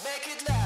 Make it loud.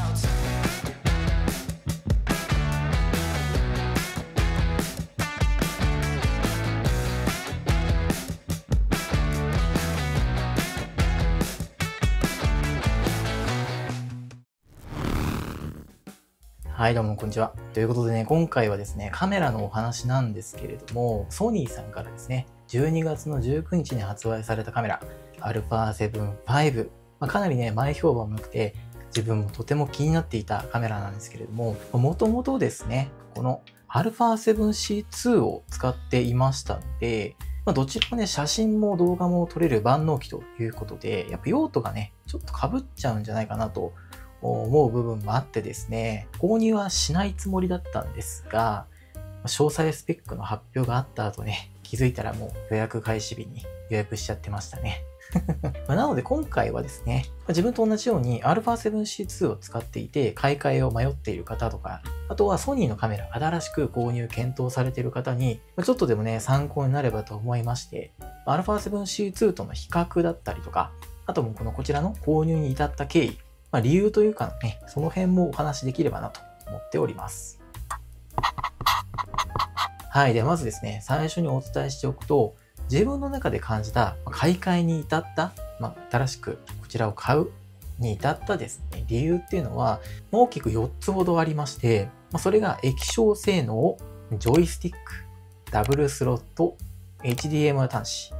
はい、どうもこんにちは。ということでね、今回はですね、カメラのお話なんですけれども、ソニーさんからですね、12月の19日に発売されたカメラ、α7 V。かなりね、前評判も良くて、自分もとても気になっていたカメラなんですけれども、もともとですね、この α7C2 を使っていましたので、どちらもね、写真も動画も撮れる万能機ということで、やっぱ用途がね、ちょっと被っちゃうんじゃないかなと思う部分もあってですね、購入はしないつもりだったんですが、詳細スペックの発表があった後ね、気づいたらもう予約開始日に予約しちゃってましたね。なので今回はですね、自分と同じように α7C2 を使っていて買い替えを迷っている方とか、あとはソニーのカメラ新しく購入検討されている方に、ちょっとでもね、参考になればと思いまして、α7C2 との比較だったりとか、あともこちらの購入に至った経緯、理由というかね、その辺もお話しできればなと思っております。はい。で、まずですね、最初にお伝えしておくと、自分の中で感じた買い替えに至った、新しくこちらを買うに至ったですね、理由っていうのは、大きく4つほどありまして、それが液晶性能、ジョイスティック、ダブルスロット、HDMI 端子、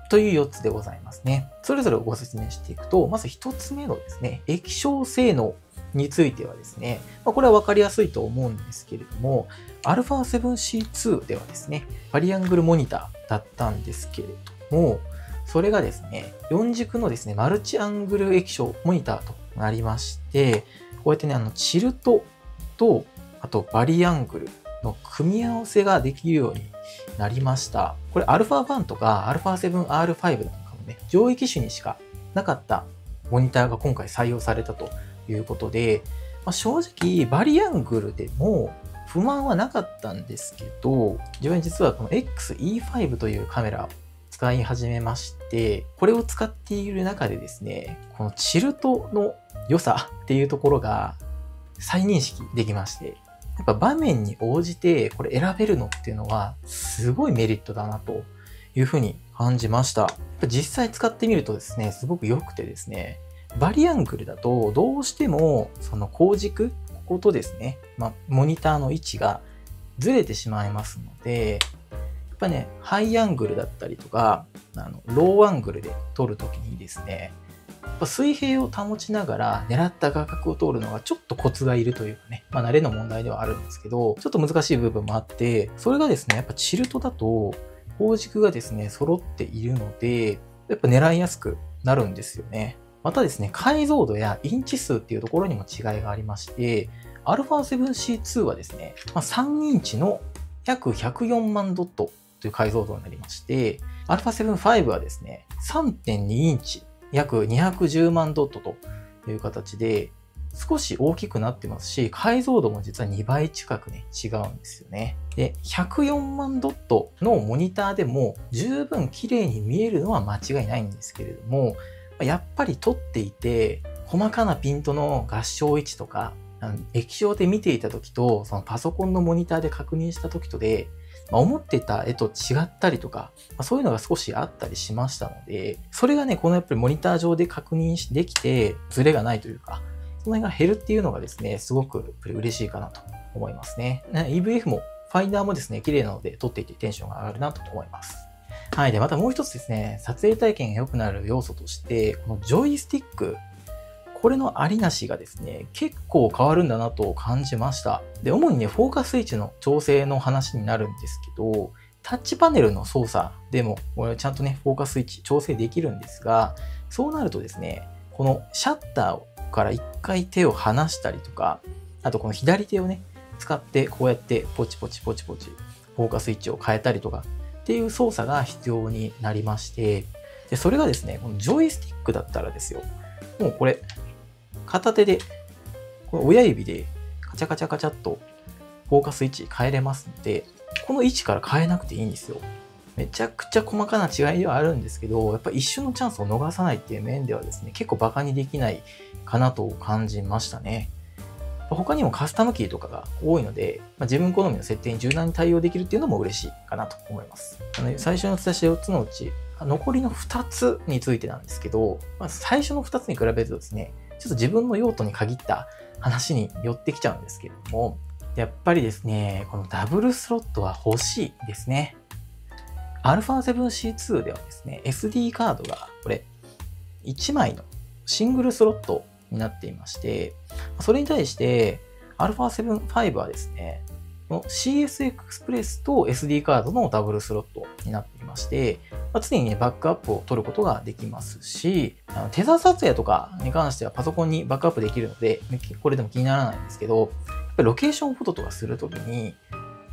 という4つでございますね。それぞれご説明していくと、まず1つ目のですね、液晶性能についてはですね、これは分かりやすいと思うんですけれども、α7C2 ではですね、バリアングルモニターだったんですけれども、それがですね、4軸のですね、マルチアングル液晶モニターとなりまして、こうやってね、チルトと、あとバリアングルの組み合わせができるようになりました。これ α1 とか α7R5 なんかもね、上位機種にしかなかったモニターが今回採用されたということで、正直バリアングルでも不満はなかったんですけど、自分実はこの XE5 というカメラを使い始めまして、これを使っている中でですね、このチルトの良さっていうところが再認識できまして、やっぱ場面に応じてこれ選べるのっていうのはすごいメリットだなというふうに感じました。実際使ってみるとですね、すごく良くてですね、バリアングルだとどうしてもその後軸、こことですね、モニターの位置がずれてしまいますので、やっぱね、ハイアングルだったりとか、ローアングルで撮るときにですね、水平を保ちながら狙った画角を通るのがちょっとコツがいるというかね、慣れの問題ではあるんですけど、ちょっと難しい部分もあって、それがですね、やっぱチルトだと、後軸がですね、揃っているので、やっぱ狙いやすくなるんですよね。またですね、解像度やインチ数っていうところにも違いがありまして、α7C2 はですね、3インチの約104万ドットという解像度になりまして、α7V はですね、3.2 インチ、約210万ドットという形で、少し大きくなってますし、解像度も実は2倍近くね、違うんですよね。で、104万ドットのモニターでも十分綺麗に見えるのは間違いないんですけれども、やっぱり撮っていて、細かなピントの合掌位置とか、液晶で見ていた時と、そのパソコンのモニターで確認した時とで、思ってた絵と違ったりとか、そういうのが少しあったりしましたので、それがね、このやっぱりモニター上で確認できて、ズレがないというか、その辺が減るっていうのがですね、すごく嬉しいかなと思いますね。EVF も、ファインダーもですね、綺麗なので撮っていてテンションが上がるなと思います。はい。で、またもう一つですね、撮影体験が良くなる要素として、このジョイスティック、これのありなしがですね、結構変わるんだなと感じました。で、主にね、フォーカス位置の調整の話になるんですけど、タッチパネルの操作でも、これちゃんとね、フォーカス位置調整できるんですが、そうなるとですね、このシャッターから一回手を離したりとか、あとこの左手をね、使ってこうやってポチポチポチポチ、フォーカス位置を変えたりとかっていう操作が必要になりまして、で、それがですね、このジョイスティックだったらですよ、もうこれ、片手で、この親指でカチャカチャカチャっとフォーカス位置変えれますので、この位置から変えなくていいんですよ。めちゃくちゃ細かな違いではあるんですけど、やっぱ一瞬のチャンスを逃さないっていう面ではですね、結構バカにできないかなと感じましたね。他にもカスタムキーとかが多いので、自分好みの設定に柔軟に対応できるっていうのも嬉しいかなと思います。最初にお伝えした4つのうち、残りの2つについてなんですけど、最初の2つに比べるとですね、ちょっと自分の用途に限った話に寄ってきちゃうんですけれども、やっぱりですね、このダブルスロットは欲しいですね。α7C2 ではですね、SD カードがこれ1枚のシングルスロットになっていまして、それに対して α7-5 はですね、CS エクスプレスと SD カードのダブルスロットになっていまして、常にね、バックアップを取ることができますし、テザー撮影とかに関してはパソコンにバックアップできるので、これでも気にならないんですけど、やっぱりロケーションフォトとかするときに、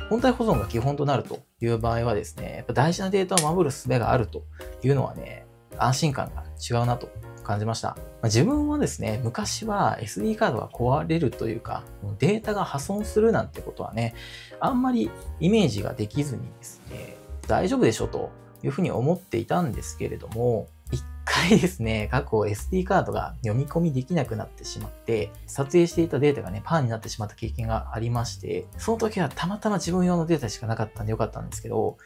本体保存が基本となるという場合はですね、やっぱ大事なデータを守る術があるというのはね、安心感が違うなと感じました。自分はですね、昔は SD カードが壊れるというか、データが破損するなんてことはね、あんまりイメージができずにですね、大丈夫でしょというふうに思っていたんですけれども、一回ですね、過去 SD カードが読み込みできなくなってしまって、撮影していたデータがね、パーになってしまった経験がありまして、その時はたまたま自分用のデータしかなかったんでよかったんですけど、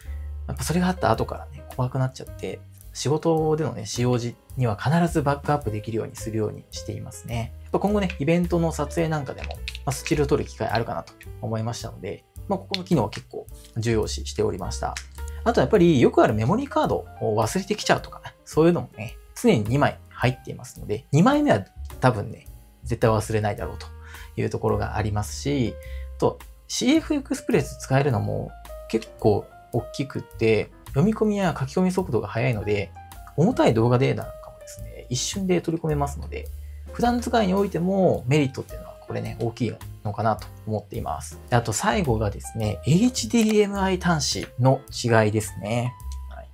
やっぱそれがあった後からね、怖くなっちゃって、仕事でのね、使用時には必ずバックアップできるようにするようにしていますね。やっぱ今後ね、イベントの撮影なんかでも、スチールを撮る機会あるかなと思いましたので、ここの機能は結構重要視しておりました。あとやっぱりよくあるメモリーカードを忘れてきちゃうとか、そういうのもね、常に2枚入っていますので、2枚目は多分ね、絶対忘れないだろうというところがありますし、あと CF エクスプレス使えるのも結構大きくって、読み込みや書き込み速度が速いので、重たい動画データなんかもですね、一瞬で取り込めますので、普段使いにおいてもメリットっていうのはこれね、大きいのかなと思っています。あと最後がですね、HDMI 端子の違いですね。はい、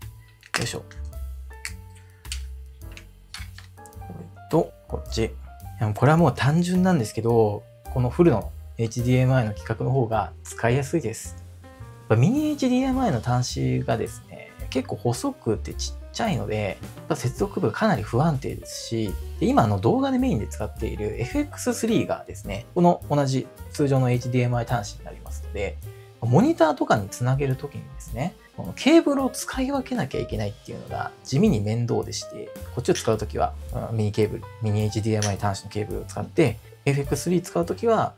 よいしょ。こっち。これはもう単純なんですけど、このフルの HDMI の規格の方が使いやすいです。ミニ HDMI の端子がですね、結構細くてちっちゃいので、接続部がかなり不安定ですし、今動画でメインで使っている FX3 がですね、この同じ通常の HDMI 端子になりますので、モニターとかにつなげるときにですね、このケーブルを使い分けなきゃいけないっていうのが地味に面倒でして、こっちを使うときはミニ HDMI 端子のケーブルを使って、FX3 使うときは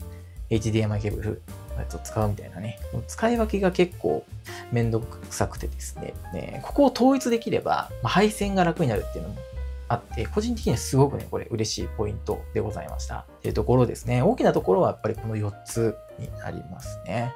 HDMI ケーブルを使うみたいなね、使い分けが結構めんどくさくてですね、ここを統一できれば、配線が楽になるっていうのもあって、個人的にはすごくね、これ嬉しいポイントでございました。っていうところですね。大きなところはやっぱりこの4つになりますね。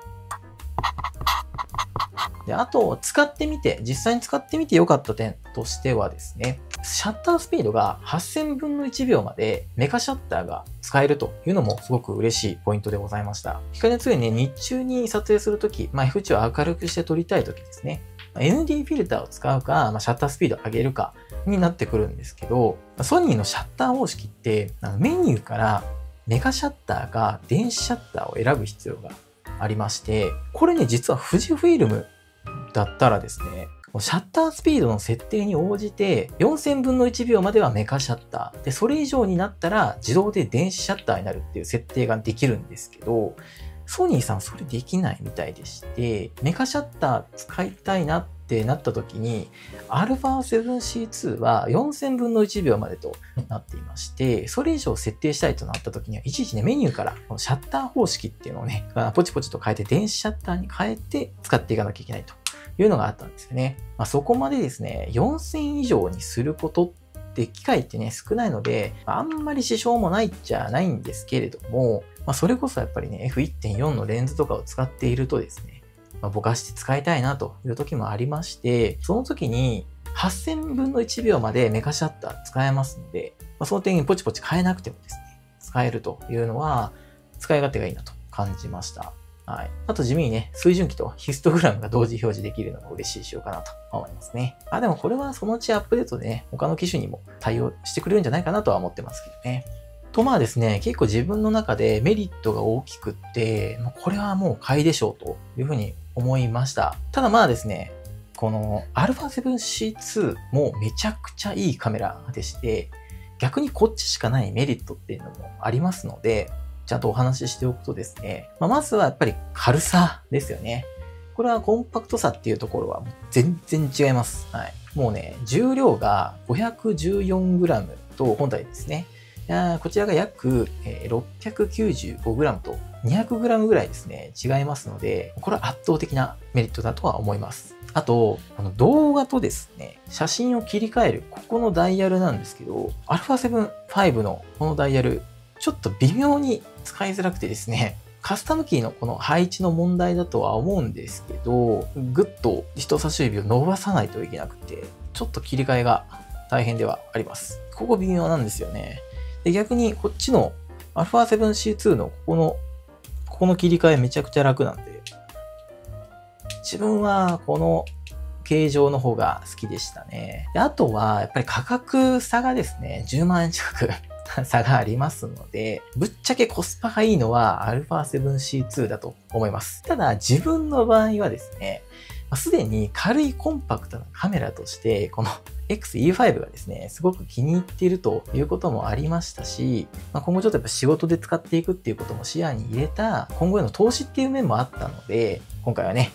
で、あと、実際に使ってみて良かった点としてはですね、シャッタースピードが8000分の1秒までメカシャッターが使えるというのもすごく嬉しいポイントでございました。光の強いね、日中に撮影するとき、F 値を明るくして撮りたいときですね、ND フィルターを使うか、シャッタースピードを上げるかになってくるんですけど、ソニーのシャッター方式って、メニューからメカシャッターか電子シャッターを選ぶ必要がありまして、これね、実は富士フイルムだったらですね、シャッタースピードの設定に応じて4000分の1秒まではメカシャッターで、それ以上になったら自動で電子シャッターになるっていう設定ができるんですけど、ソニーさんそれできないみたいでして、メカシャッター使いたいなってなった時に α7C2 は4000分の1秒までとなっていまして、それ以上設定したいとなった時にはいちいちね、メニューからこのシャッター方式っていうのをね、ポチポチと変えて電子シャッターに変えて使っていかなきゃいけないというのがあったんですよね。そこまでですね、4000以上にすることって機会ってね、少ないので、あんまり支障もないっちゃないんですけれども、それこそやっぱりね、F1.4 のレンズとかを使っているとですね、ぼかして使いたいなという時もありまして、その時に8000分の1秒までメカシャッター使えますので、その点にポチポチ変えなくてもですね、使えるというのは使い勝手がいいなと感じました。はい。あと地味にね、水準器とヒストグラムが同時表示できるのが嬉しい仕様かなと思いますね。でもこれはそのうちアップデートでね、他の機種にも対応してくれるんじゃないかなとは思ってますけどね。とですね、結構自分の中でメリットが大きくって、これはもう買いでしょうというふうに思いました。ただですね、この α7C2 もめちゃくちゃいいカメラでして、逆にこっちしかないメリットっていうのもありますので、ちゃんとお話ししておくとですね、まずはやっぱり軽さですよね。これはコンパクトさっていうところは全然違います。はい。もうね、重量が 514g と本体ですね。こちらが約 695g と 200g ぐらいですね、違いますので、これは圧倒的なメリットだとは思います。あと、動画とですね、写真を切り替える、ここのダイヤルなんですけど、α7 V のこのダイヤル、ちょっと微妙に使いづらくてですね、カスタムキーのこの配置の問題だとは思うんですけど、ぐっと人差し指を伸ばさないといけなくて、ちょっと切り替えが大変ではあります。ここ微妙なんですよね。で、逆にこっちの α7C2 のここの切り替えめちゃくちゃ楽なんで、自分はこの形状の方が好きでしたね。で、あとはやっぱり価格差がですね、10万円近く差がありますので、ぶっちゃけコスパがいいのは α7C2 だと思います。ただ自分の場合はですね、すでに軽いコンパクトなカメラとして、この XE5 がですね、すごく気に入っているということもありましたし、今後ちょっとやっぱ仕事で使っていくっていうことも視野に入れた、今後への投資っていう面もあったので、今回はね、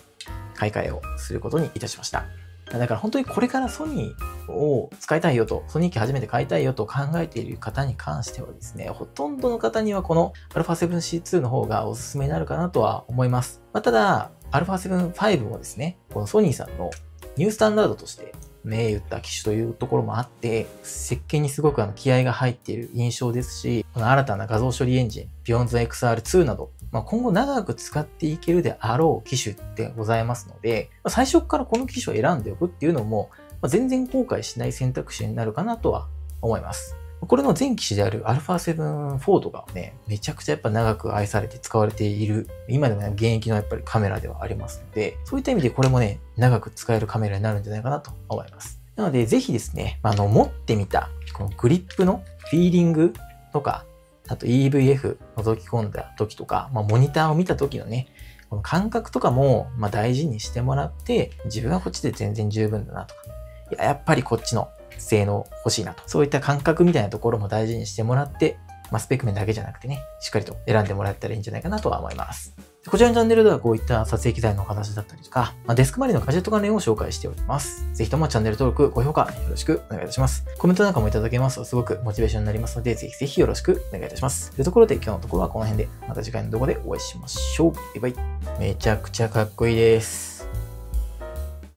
買い替えをすることにいたしました。だから本当にこれからソニーを使いたいよと、ソニー機初めて買いたいよと考えている方に関してはですね、ほとんどの方にはこの α7C2 の方がおすすめになるかなとは思います。ただ、α7 V もですね、このソニーさんのニュースタンダードとして銘打った機種というところもあって、設計にすごく気合が入っている印象ですし、この新たな画像処理エンジン、Beyond XR2 など、今後長く使っていけるであろう機種ってございますので、最初からこの機種を選んでおくっていうのも、全然後悔しない選択肢になるかなとは思います。これの前機種である α7 4とかはね、めちゃくちゃやっぱ長く愛されて使われている、今でも現役のやっぱりカメラではありますので、そういった意味でこれもね、長く使えるカメラになるんじゃないかなと思います。なので、ぜひですね、持ってみた、このグリップのフィーリングとか、あと EVF 覗き込んだ時とか、モニターを見た時のね、この感覚とかも大事にしてもらって、自分はこっちで全然十分だなとか、やっぱりこっちの性能欲しいなと。そういった感覚みたいなところも大事にしてもらって、スペック面だけじゃなくてね、しっかりと選んでもらえたらいいんじゃないかなとは思います。こちらのチャンネルではこういった撮影機材のお話だったりとか、デスク周りのガジェット関連を紹介しております。ぜひともチャンネル登録、高評価よろしくお願いいたします。コメントなんかもいただけますとすごくモチベーションになりますので、ぜひぜひよろしくお願いいたします。というところで今日のところはこの辺で、また次回の動画でお会いしましょう。バイバイ。めちゃくちゃかっこいいです。